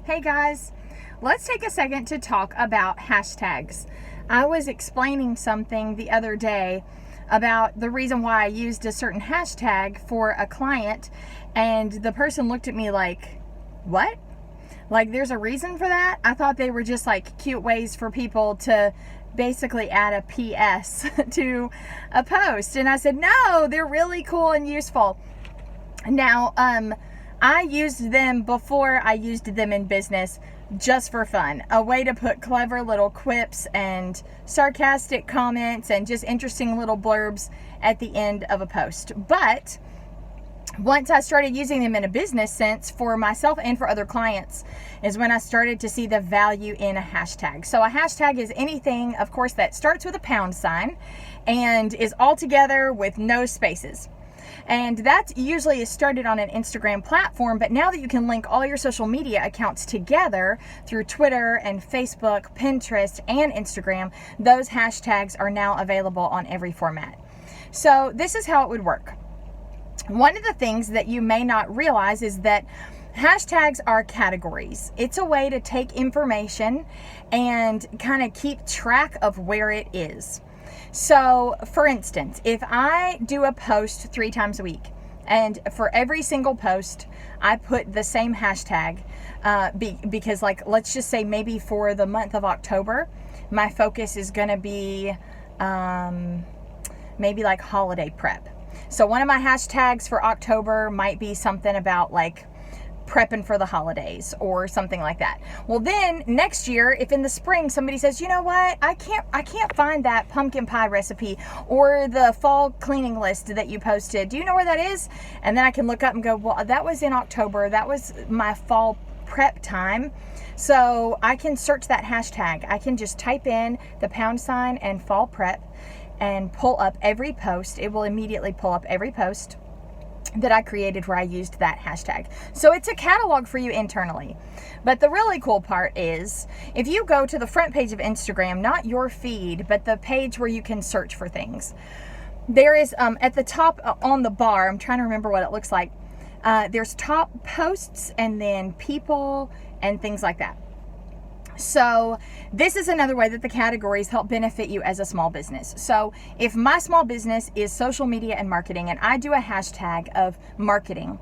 Hey guys, let's take a second to talk about hashtags. I was explaining something the other day about the reason why I used a certain hashtag for a client, and the person looked at me like, what? Like there's a reason for that? I thought they were just like cute ways for people to basically add a PS to a post. And I said, no, they're really cool and useful. Now, I used them before I used them in business just for fun. A way to put clever little quips and sarcastic comments and just interesting little blurbs at the end of a post. But once I started using them in a business sense for myself and for other clients is when I started to see the value in a hashtag. So a hashtag is anything, of course, that starts with a pound sign and is all together with no spaces. And that usually is started on an Instagram platform, but now that you can link all your social media accounts together through Twitter and Facebook, Pinterest, and Instagram, those hashtags are now available on every format. So this is how it would work. One of the things that you may not realize is that hashtags are categories. It's a way to take information and kind of keep track of where it is. So, for instance, if I do a post 3 times a week, and for every single post, I put the same hashtag, because like, let's just say maybe for the month of October, my focus is going to be maybe like holiday prep. So one of my hashtags for October might be something about like prepping for the holidays or something like that. Well, then next year, if in the spring somebody says, you know what, I can't find that pumpkin pie recipe or the fall cleaning list that you posted. Do you know where that is? And then I can look up and go, well, that was in October. That was my fall prep time. So I can search that hashtag. I can just type in the pound sign and fall prep and pull up every post. It will immediately pull up every post that I created where I used that hashtag. So it's a catalog for you internally. But the really cool part is if you go to the front page of Instagram, not your feed, but the page where you can search for things, there is at the top on the bar, I'm trying to remember what it looks like, there's top posts and then people and things like that. So this is another way that the categories help benefit you as a small business. So if my small business is social media and marketing, and I do a hashtag of marketing,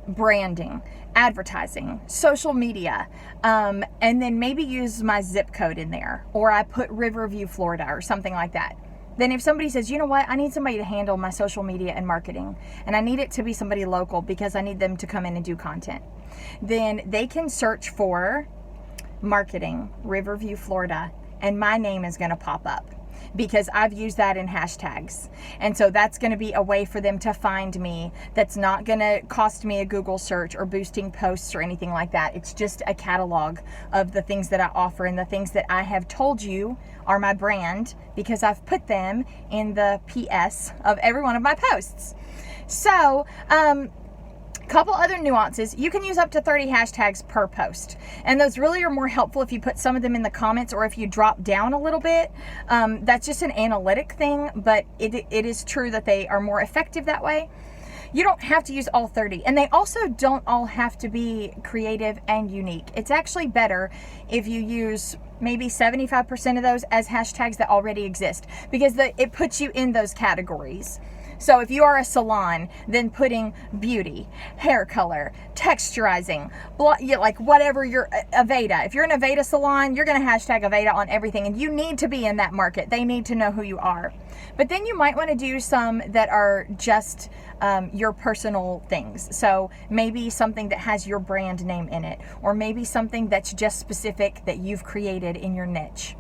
branding, advertising, social media, and then maybe use my zip code in there, or I put Riverview, Florida or something like that. Then if somebody says, you know what, I need somebody to handle my social media and marketing, and I need it to be somebody local because I need them to come in and do content, then they can search for marketing, Riverview, Florida, and my name is going to pop up because I've used that in hashtags. And so that's going to be a way for them to find me. That's not going to cost me a Google search or boosting posts or anything like that. It's just a catalog of the things that I offer and the things that I have told you are my brand because I've put them in the PS of every one of my posts. So, couple other nuances. You can use up to 30 hashtags per post, and those really are more helpful if you put some of them in the comments or if you drop down a little bit. That's just an analytic thing, but it is true that they are more effective that way. You don't have to use all 30, and they also don't all have to be creative and unique. It's actually better if you use maybe 75% of those as hashtags that already exist, because it puts you in those categories. So if you are a salon, then putting beauty, hair color, texturizing, like whatever you're, Aveda. If you're an Aveda salon, you're going to hashtag Aveda on everything, and you need to be in that market. They need to know who you are. But then you might want to do some that are just your personal things. So maybe something that has your brand name in it, or maybe something that's just specific that you've created in your niche.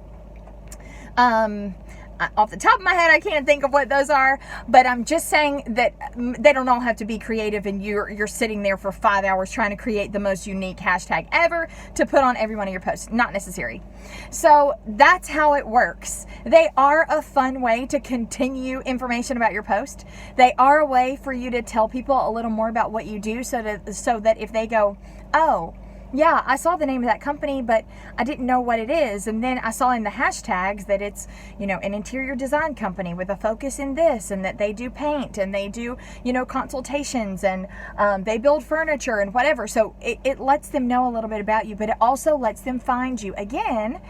Off the top of my head, I can't think of what those are, but I'm just saying that they don't all have to be creative and you're sitting there for 5 hours trying to create the most unique hashtag ever to put on every one of your posts. Not necessary. So that's how it works. They are a fun way to continue information about your post. They are a way for you to tell people a little more about what you do so that if they go, oh, yeah, I saw the name of that company, but I didn't know what it is. And then I saw in the hashtags that it's, an interior design company with a focus in this, and that they do paint and they do, consultations, and they build furniture and whatever. So it lets them know a little bit about you, but it also lets them find you again,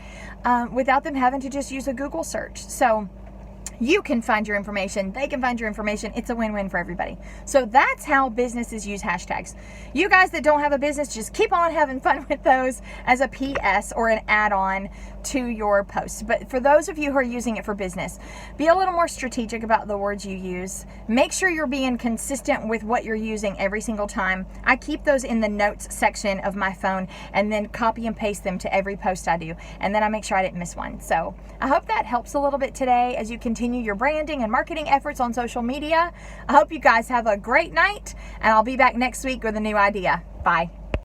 without them having to just use a Google search. So you can find your information, they can find your information. It's a win-win for everybody. So that's how businesses use hashtags. You guys that don't have a business, just keep on having fun with those as a PS or an add-on to your posts. But for those of you who are using it for business, be a little more strategic about the words you use. Make sure you're being consistent with what you're using every single time. I keep those in the notes section of my phone and then copy and paste them to every post I do. And then I make sure I didn't miss one. So I hope that helps a little bit today as you continue your branding and marketing efforts on social media. I hope you guys have a great night, and I'll be back next week with a new idea. Bye.